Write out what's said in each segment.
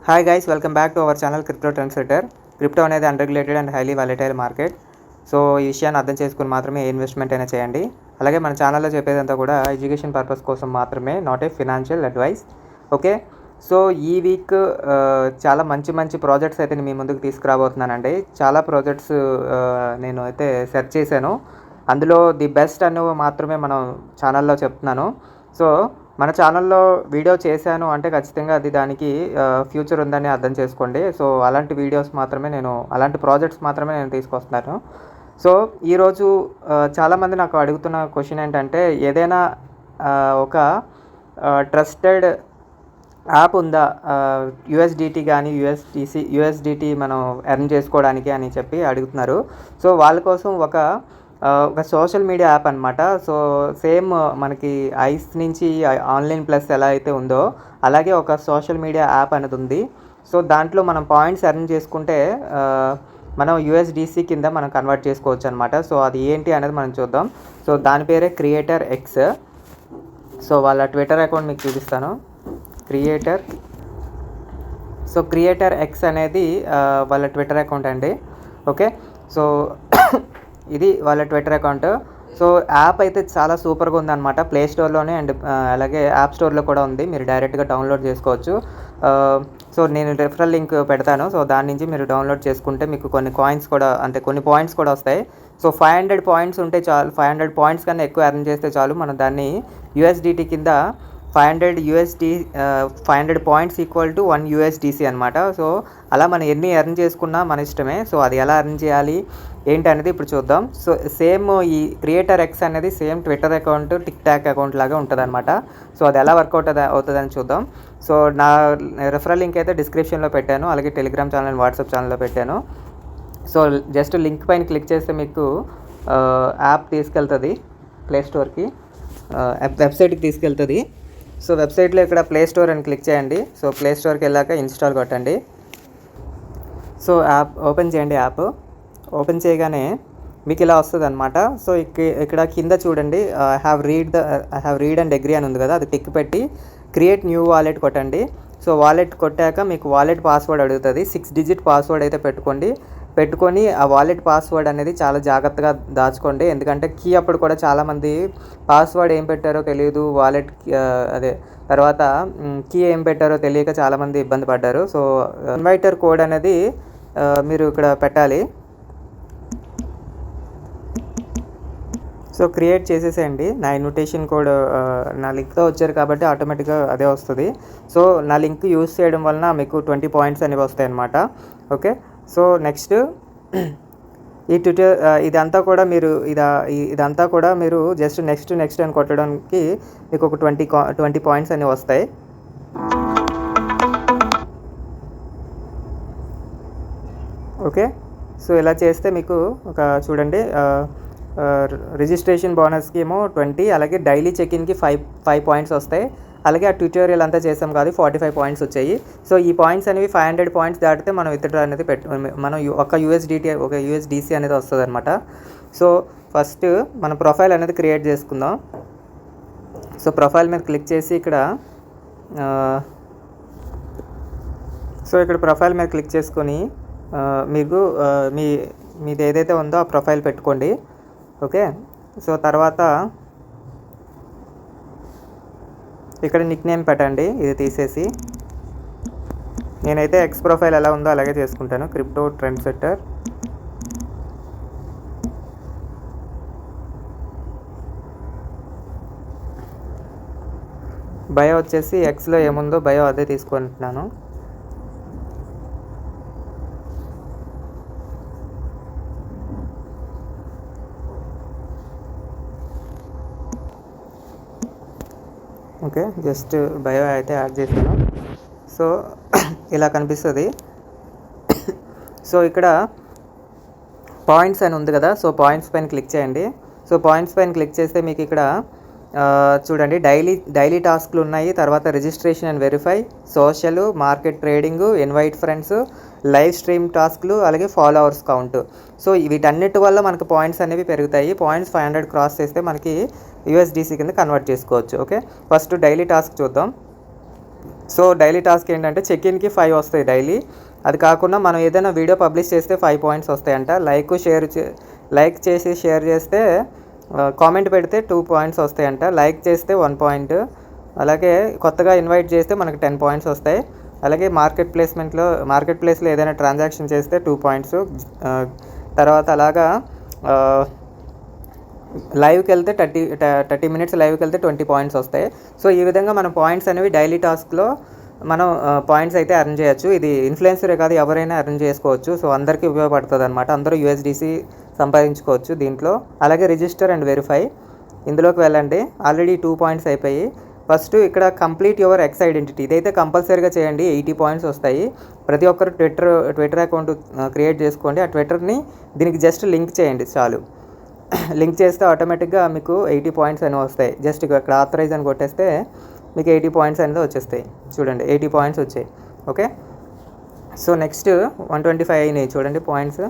Hi guys, welcome back to our channel crypto trendsetter. Crypto అనేది unregulated and highly volatile market. So ఈ విషయాన్ని అర్థం చేసుకుని మాత్రమే ఏ ఇన్వెస్ట్మెంట్ అయినా చేయండి. అలాగే మన ఛానల్లో చెప్పేదంతా కూడా ఎడ్యుకేషన్ పర్పస్ కోసం మాత్రమే, not a financial advice. Okay, so ఈ వీక్ చాలా మంచి ప్రాజెక్ట్స్ అయితే మీ ముందుకు తీసుకురాబోతున్నానండి. చాలా ప్రాజెక్ట్స్ నేను అయితే సెర్చ్ చేశాను. అందులో ది బెస్ట్ అనేవి మాత్రమే మనం ఛానల్లో చెప్తున్నాను. సో మన ఛానల్లో వీడియో చేశాను అంటే ఖచ్చితంగా అది దానికి ఫ్యూచర్ ఉందని అర్థం చేసుకోండి. సో అలాంటి వీడియోస్ మాత్రమే అలాంటి ప్రాజెక్ట్స్ మాత్రమే నేను తీసుకొస్తున్నాను. సో ఈరోజు చాలామంది నాకు అడుగుతున్న క్వశ్చన్ ఏంటంటే, ఏదైనా ఒక ట్రస్టెడ్ యాప్ ఉందా యూఎస్డిటీ కానీ యూఎస్డిటీ మనం ఎర్న్ చేసుకోవడానికి అని చెప్పి అడుగుతున్నారు. సో వాళ్ళ కోసం ఒక సోషల్ మీడియా యాప్ అనమాట. సో సేమ్ మనకి ఐస్ నుంచి ఆన్లైన్ ప్లస్ ఎలా అయితే ఉందో అలాగే ఒక సోషల్ మీడియా యాప్ అనేది ఉంది. సో దాంట్లో మనం పాయింట్స్ ఎర్న్ చేసుకుంటే మనం యూఎస్డిసి కింద మనం కన్వర్ట్ చేసుకోవచ్చు అనమాట. సో అది ఏంటి అనేది మనం చూద్దాం. సో దాని పేరే క్రియేటర్ ఎక్స్. సో వాళ్ళ ట్విట్టర్ అకౌంట్ మీకు చూపిస్తాను. క్రియేటర్ ఎక్స్ అనేది వాళ్ళ ట్విట్టర్ అకౌంట్ అండి. ఓకే, సో ఇది వాళ్ళ ట్విట్టర్ అకౌంట్. సో యాప్ అయితే చాలా సూపర్గా ఉందన్నమాట. ప్లే స్టోర్లోనే అండ్ అలాగే యాప్ స్టోర్లో కూడా ఉంది. మీరు డైరెక్ట్గా డౌన్లోడ్ చేసుకోవచ్చు. సో నేను రెఫరల్ లింక్ పెడతాను. సో దాని నుంచి మీరు డౌన్లోడ్ చేసుకుంటే మీకు కొన్ని పాయింట్స్ కూడా వస్తాయి. సో 500 పాయింట్స్ ఉంటే చాలు. 500 పాయింట్స్ కన్నా ఎక్కువ ఎర్న్ చేస్తే చాలు. మనం దాన్ని యూఎస్డిటీ కింద 500 పాయింట్స్ ఈక్వల్ టు 1 యూఎస్డిసి అనమాట. సో అలా మనం ఎన్ని ఎర్న్ చేసుకున్నా మన ఇష్టమే. సో అది ఎలా ఎర్న్ చేయాలి ఏంటి అనేది ఇప్పుడు చూద్దాం. సో సేమ్ ఈ క్రియేటర్ ఎక్స్ అనేది same Twitter account, tick talk account లాగా ఉంటుంది అనమాట. సో అది ఎలా వర్కౌట్ అవుతుందని చూద్దాం. సో నా రెఫరల్ లింక్ అయితే డిస్క్రిప్షన్లో పెట్టాను. అలాగే టెలిగ్రామ్ ఛానల్, వాట్సాప్ ఛానల్లో పెట్టాను. సో జస్ట్ లింక్ పైన క్లిక్ చేస్తే మీకు యాప్ తీసుకెళ్తుంది ప్లే స్టోర్కి, వెబ్సైట్కి తీసుకెళ్తుంది. సో వెబ్సైట్లో ఇక్కడ ప్లే స్టోర్ అని క్లిక్ చేయండి. సో ప్లే స్టోర్కి వెళ్ళాక ఇన్స్టాల్ కొట్టండి. సో యాప్ ఓపెన్ చేయండి. యాప్ ఓపెన్ చేయగానే మీకు ఇలా వస్తుంది అనమాట. సో ఇక్కడ కింద చూడండి, I have read and agree అని ఉంది కదా, అది టిక్ పెట్టి క్రియేట్ న్యూ వాలెట్ కొట్టండి. సో వాలెట్ కొట్టాక మీకు వాలెట్ పాస్వర్డ్ అడుగుతుంది. 6 డిజిట్ పాస్వర్డ్ అయితే పెట్టుకొని ఆ వాలెట్ పాస్వర్డ్ అనేది చాలా జాగ్రత్తగా దాచుకోండి. ఎందుకంటే కీ అప్పుడు కూడా చాలామంది పాస్వర్డ్ ఏం పెట్టారో తెలియదు, వాలెట్ తర్వాత కీ ఏం పెట్టారో తెలియక చాలామంది ఇబ్బంది పడ్డారు. సో ఇన్వైటర్ కోడ్ అనేది మీరు ఇక్కడ పెట్టాలి. సో క్రియేట్ చేసేసేయండి. నా ఇన్విటేషన్ కోడ్ నా లింక్తో వచ్చారు కాబట్టి ఆటోమేటిక్గా అదే వస్తుంది. సో నా లింక్ యూజ్ చేయడం వలన మీకు 20 పాయింట్స్ అనేవి వస్తాయి అన్నమాట. ఓకే, సో నెక్స్ట్ ఈ ఇదంతా కూడా మీరు జస్ట్ నెక్స్ట్ అని కొట్టడానికి మీకు ఒక 20 పాయింట్స్ అనేవి వస్తాయి. ఓకే, సో ఇలా చేస్తే మీకు ఒక చూడండి, రిజిస్ట్రేషన్ బోనస్కి ఏమో 20, అలాగే డైలీ చెక్-ఇన్కి 5 పాయింట్స్ వస్తాయి. అలాగే ఆ ట్యూటోరియల్ అంతా చేసాం కాదు, 45 పాయింట్స్ వచ్చాయి. సో ఈ పాయింట్స్ అనేవి 500 పాయింట్స్ దాటితే మనం విత్డ్రా అనేది మనం ఒక యూఎస్డిసి అనేది వస్తుంది అనమాట. సో ఫస్ట్ మన ప్రొఫైల్ అనేది క్రియేట్ చేసుకుందాం. సో ప్రొఫైల్ మీద క్లిక్ చేసి ఇక్కడ ప్రొఫైల్ మీద క్లిక్ చేసుకొని మీకు మీది ఏదైతే ఉందో ఆ ప్రొఫైల్ పెట్టుకోండి. ఓకే, సో తర్వాత ఇక్కడ నిక్ నేమ్ పెట్టండి. ఇది తీసేసి నేనైతే ఎక్స్ ప్రొఫైల్ ఎలా ఉందో అలాగే చేసుకుంటాను, క్రిప్టో ట్రెండ్ సెటర్. బయో వచ్చేసి ఎక్స్లో ఏముందో బయో అదే తీసుకుంటున్నాను. ఓకే, జస్ట్ బయో అయితే యాడ్ చేశాను. సో ఇలా కనిపిస్తుంది. సో ఇక్కడ పాయింట్స్ అని ఉంది కదా, సో పాయింట్స్ పైన క్లిక్ చేయండి. సో పాయింట్స్ పైన క్లిక్ చేస్తే మీకు ఇక్కడ చూడండి డైలీ టాస్క్లు ఉన్నాయి. తర్వాత registration and verify, social, market trading, invite friends, live stream టాస్క్లు, అలాగే ఫాలోవర్స్ కౌంట్. సో వీటన్నిటి వల్ల మనకు పాయింట్స్ అనేవి పెరుగుతాయి. పాయింట్స్ 500 క్రాస్ చేస్తే మనకి యూఎస్డిసి కింద కన్వర్ట్ చేసుకోవచ్చు. ఓకే, ఫస్ట్ డైలీ టాస్క్ చూద్దాం. సో డైలీ టాస్క్ ఏంటంటే చెక్-ఇన్కి 5 వస్తాయి డైలీ. అది కాకుండా మనం ఏదైనా వీడియో పబ్లిష్ చేస్తే 5 పాయింట్స్ వస్తాయంట. లైక్ చేసి షేర్ చేస్తే, కామెంట్ పెడితే 2 పాయింట్స్ వస్తాయంట. లైక్ చేస్తే 1 పాయింట్. అలాగే కొత్తగా ఇన్వైట్ చేస్తే మనకి 10 పాయింట్స్ వస్తాయి. అలాగే మార్కెట్ ప్లేస్లో ఏదైనా ట్రాన్సాక్షన్ చేస్తే 2 పాయింట్స్. తర్వాత అలాగా లైవ్కి వెళ్తే 30 మినిట్స్ లైవ్కి వెళ్తే 20 పాయింట్స్ వస్తాయి. సో ఈ విధంగా మనం పాయింట్స్ అనేవి డైలీ టాస్క్లో మనం పాయింట్స్ అయితే ఎర్న్ చేయొచ్చు. ఇది ఇన్ఫ్లుయెన్సరే కాదు, ఎవరైనా ఎర్న్ చేసుకోవచ్చు. సో అందరికీ ఉపయోగపడుతుంది అనమాట. అందరూ USDC సంపాదించుకోవచ్చు దీంట్లో. అలాగే రిజిస్టర్ అండ్ వెరిఫై, ఇందులోకి వెళ్ళండి. ఆల్రెడీ 2 పాయింట్స్ అయిపోయి. ఫస్ట్ ఇక్కడ కంప్లీట్ యువర్ ఎక్స్ ఐడెంటిటీ, ఇదైతే కంపల్సరీగా చేయండి. 80 పాయింట్స్ వస్తాయి. ప్రతి ఒక్కరు ట్విట్టర్ అకౌంట్ క్రియేట్ చేసుకోండి. ఆ ట్విట్టర్ని దీనికి జస్ట్ లింక్ చేయండి చాలు. లింక్ చేస్తే ఆటోమేటిక్గా మీకు 80 పాయింట్స్ అనేవి వస్తాయి. జస్ట్ ఇక్కడ ఆథరైజ్ అని కొట్టేస్తే మీకు 80 పాయింట్స్ అనేది వచ్చేస్తాయి. చూడండి 80 పాయింట్స్ వచ్చాయి. ఓకే, సో నెక్స్ట్ 125 అయినాయి చూడండి పాయింట్స్.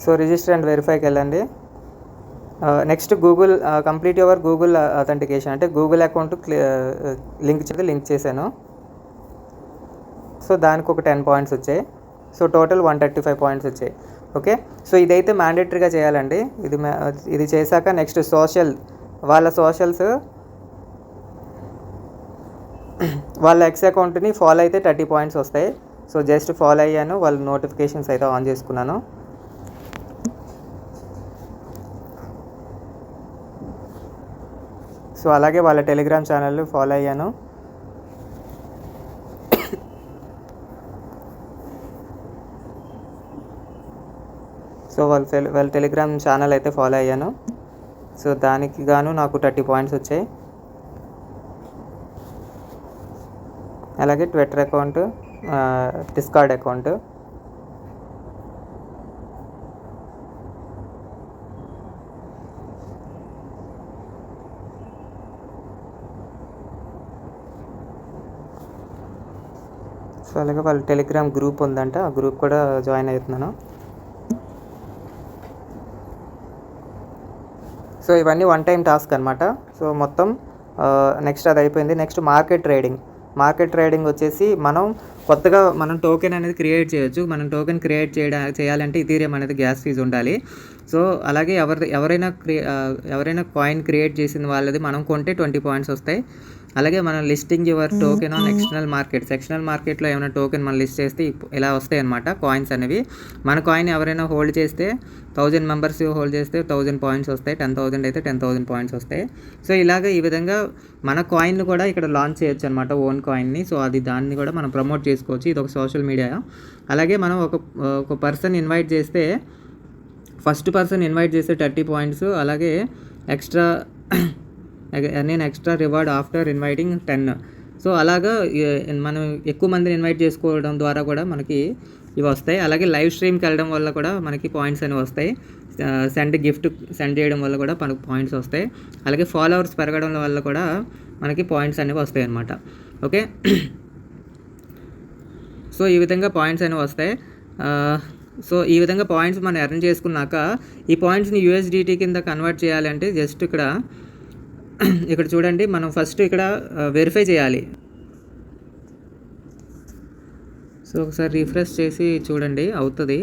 సో రిజిస్టర్ అండ్ వెరిఫైకి వెళ్ళండి. Next Google complete your Google authentication, అంటే గూగుల్ అకౌంట్ లింక్ చేశాను. సో దానికి ఒక 10 పాయింట్స్ వచ్చాయి. సో టోటల్ 135 పాయింట్స్ వచ్చాయి. ఓకే, సో ఇదైతే మ్యాండేటరీగా చేయాలండి. ఇది చేశాక నెక్స్ట్ వాళ్ళ సోషల్స్, వాళ్ళ ఎక్స్ అకౌంట్ని ఫాలో అయితే 30 పాయింట్స్ వస్తాయి. సో జస్ట్ ఫాలో అయ్యాను, వాళ్ళ నోటిఫికేషన్స్ అయితే ఆన్ చేసుకున్నాను. సో అలాగే వాళ్ళ టెలిగ్రామ్ ఛానల్ ఫాలో అయ్యాను. సో వాళ్ళ టెలిగ్రామ్ ఛానల్ అయితే ఫాలో అయ్యాను. సో దానికి గాను నాకు 30 పాయింట్స్ వచ్చాయి. అలాగే Twitter account, discard account, so అలాగే వాళ్ళ టెలిగ్రామ్ గ్రూప్ ఉందంట, ఆ గ్రూప్ కూడా జాయిన్ అవుతున్నాను. సో ఇవన్నీ 1 టైం టాస్క్ అనమాట. సో మొత్తం నెక్స్ట్ అది అయిపోయింది. నెక్స్ట్ మార్కెట్ ట్రేడింగ్ వచ్చేసి మనం టోకెన్ అనేది క్రియేట్ చేయొచ్చు. మనం టోకెన్ క్రియేట్ చేయాలంటే ఇథీరియం అనేది గ్యాస్ ఫీజు ఉండాలి. సో అలాగే ఎవరైనా కాయిన్ క్రియేట్ చేసిన వాళ్ళది మనం కొంటే 20 పాయింట్స్ వస్తాయి. అలాగే మనం listing your token on external మార్కెట్లో ఏమైనా టోకెన్ మనం లిస్ట్ చేస్తే ఇలా వస్తాయి అన్నమాట కాయిన్స్ అనేవి. మన కాయిన్ ఎవరైనా హోల్డ్ చేస్తే 1000 మెంబర్స్ హోల్డ్ చేస్తే 1000 పాయింట్స్ వస్తాయి. 10,000 అయితే 10,000 పాయింట్స్ వస్తాయి. సో ఈ విధంగా మన కాయిన్ కూడా ఇక్కడ లాంచ్ చేయొచ్చు అనమాట, ఓన్ కాయిన్ని. సో దాన్ని కూడా మనం ప్రమోట్ చేసుకోవచ్చు. ఇది ఒక సోషల్ మీడియా. అలాగే మనం ఒక పర్సన్ ఇన్వైట్ చేస్తే, ఫస్ట్ పర్సన్ ఇన్వైట్ చేస్తే 30 పాయింట్స్. అలాగే extra reward after inviting 10. So అలాగా మనం ఎక్కువ మందిని ఇన్వైట్ చేసుకోవడం ద్వారా కూడా మనకి ఇవి వస్తాయి. అలాగే లైవ్ స్ట్రీమ్కి వెళ్ళడం వల్ల కూడా మనకి పాయింట్స్ అనేవి వస్తాయి. గిఫ్ట్ సెండ్ చేయడం వల్ల కూడా మనకు పాయింట్స్ వస్తాయి. అలాగే ఫాలోవర్స్ పెరగడం వల్ల కూడా మనకి పాయింట్స్ అనేవి వస్తాయి అన్నమాట. ఓకే, సో ఈ విధంగా పాయింట్స్ అనేవి వస్తాయి. సో ఈ విధంగా పాయింట్స్ మనం ఎర్న్ చేసుకున్నాక ఈ పాయింట్స్ని USDT కింద కన్వర్ట్ చేయాలంటే జస్ట్ ఇక్కడ చూడండి, మనం ఫస్ట్ ఇక్కడ వెరిఫై చేయాలి. సో ఒకసారి రిఫ్రెష్ చేసి చూడండి, అవుతుంది.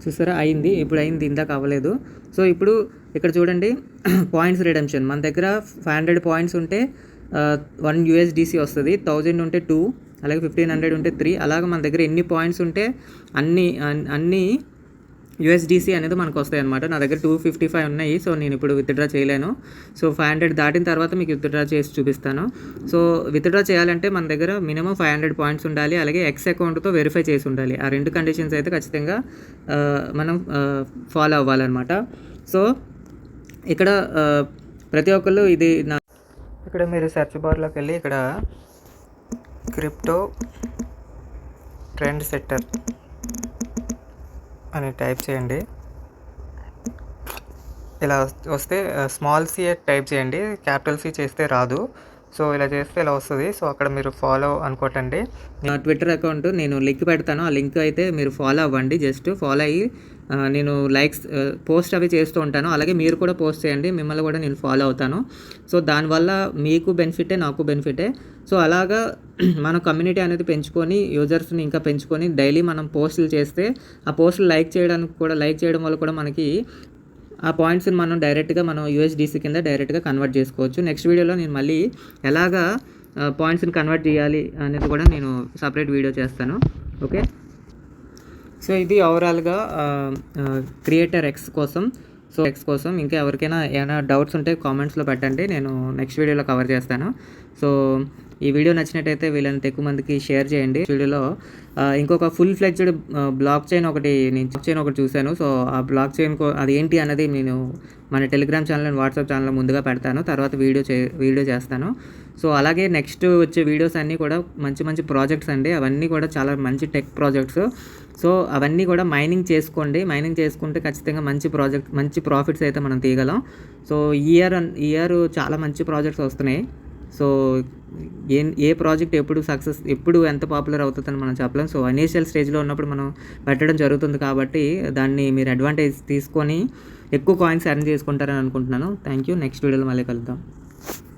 చూసారా, ఇప్పుడు అయింది, ఇందాక అవ్వలేదు. సో ఇప్పుడు ఇక్కడ చూడండి, పాయింట్స్ రిడెంప్షన్. మన దగ్గర 500 పాయింట్స్ ఉంటే 1 USDC వస్తుంది. 1000 ఉంటే 2, అలాగే 1500 ఉంటే 3. అలాగే మన దగ్గర ఎన్ని పాయింట్స్ ఉంటే అన్ని USDC అనేది మనకు వస్తాయి అనమాట. నా దగ్గర 255 ఉన్నాయి. సో నేను ఇప్పుడు విత్డ్రా చేయలేను. సో 500 దాటిన తర్వాత మీకు విత్డ్రా చేసి చూపిస్తాను. సో విత్డ్రా చేయాలంటే మన దగ్గర మినిమం 500 పాయింట్స్ ఉండాలి. అలాగే ఎక్స్ అకౌంట్తో వెరిఫై చేసి ఉండాలి. ఆ 2 కండిషన్స్ అయితే ఖచ్చితంగా మనం ఫాలో అవ్వాలన్నమాట. సో ఇక్కడ ప్రతి ఒక్కళ్ళు ఇక్కడ మీరు సెర్చ్ బార్లోకి వెళ్ళి ఇక్కడ క్రిప్టో ట్రెండ్ సెట్టర్ అని టైప్ చేయండి. ఇలా వస్తే స్మాల్ C టైప్ చేయండి, క్యాపిటల్ C చేస్తే రాదు. సో ఇలా చేస్తే ఇలా వస్తుంది. సో అక్కడ మీరు ఫాలో అనుకోటండి. ట్విట్టర్ అకౌంట్ నేను లింక్ పెడతాను. ఆ లింక్ అయితే మీరు ఫాలో అవ్వండి. జస్ట్ ఫాలో అయ్యి నేను లైక్స్ పోస్ట్ అవి చేస్తూ ఉంటాను. అలాగే మీరు కూడా పోస్ట్ చేయండి, మిమ్మల్ని కూడా నేను ఫాలో అవుతాను. సో దానివల్ల మీకు బెనిఫిటే, నాకు బెనిఫిటే. సో అలాగా మన కమ్యూనిటీ అనేది పెంచుకొని, యూజర్స్ని ఇంకా పెంచుకొని డైలీ మనం పోస్టులు చేస్తే ఆ పోస్టులు లైక్ చేయడం వల్ల కూడా మనకి ఆ పాయింట్స్ని మనం డైరెక్ట్గా యూఎస్డిసి కింద డైరెక్ట్గా కన్వర్ట్ చేసుకోవచ్చు. నెక్స్ట్ వీడియోలో నేను మళ్ళీ ఎలాగా పాయింట్స్ని కన్వర్ట్ చేయాలి అనేది కూడా నేను సపరేట్ వీడియో చేస్తాను. ఓకే, సో ఇది ఓవరాల్గా క్రియేటర్ ఎక్స్ కోసం. ఇంకా ఎవరికైనా ఏమైనా డౌట్స్ ఉంటే కామెంట్స్లో పెట్టండి, నేను నెక్స్ట్ వీడియోలో కవర్ చేస్తాను. సో ఈ వీడియో నచ్చినట్టయితే వీళ్ళంత ఎక్కువ మందికి షేర్ చేయండి. వీడియోలో ఇంకొక ఫుల్ ఫ్లెడ్జ్డ్ బ్లాక్ చైన్ ఒకటి చూశాను. సో ఆ బ్లాక్ చైన్ అది ఏంటి అనేది నేను మన టెలిగ్రామ్ ఛానల్ అండ్ వాట్సాప్ ఛానల్లో ముందుగా పెడతాను, తర్వాత వీడియో చేస్తాను. సో అలాగే నెక్స్ట్ వచ్చే వీడియోస్ అన్నీ కూడా మంచి ప్రాజెక్ట్స్ అండి. అవన్నీ కూడా చాలా మంచి టెక్ ప్రాజెక్ట్స్. సో అవన్నీ కూడా మైనింగ్ చేసుకోండి. మైనింగ్ చేసుకుంటే ఖచ్చితంగా మంచి ప్రాఫిట్స్ అయితే మనం తీయగలం. సో ఇయర్ చాలా మంచి ప్రాజెక్ట్స్ వస్తున్నాయి. సో ఏ ప్రాజెక్ట్ ఎప్పుడు ఎంత పాపులర్ అవుతుందని మనం చెప్పలేం. సో ఇనీషియల్ స్టేజ్లో ఉన్నప్పుడు మనం పెట్టడం జరుగుతుంది కాబట్టి దాన్ని మీరు అడ్వాంటేజ్ తీసుకొని ఎక్కువ కాయిన్స్ ఎర్న్ చేసుకుంటారని అనుకుంటున్నాను. Thank you. నెక్స్ట్ వీడియోలో మళ్ళీ కలుద్దాం.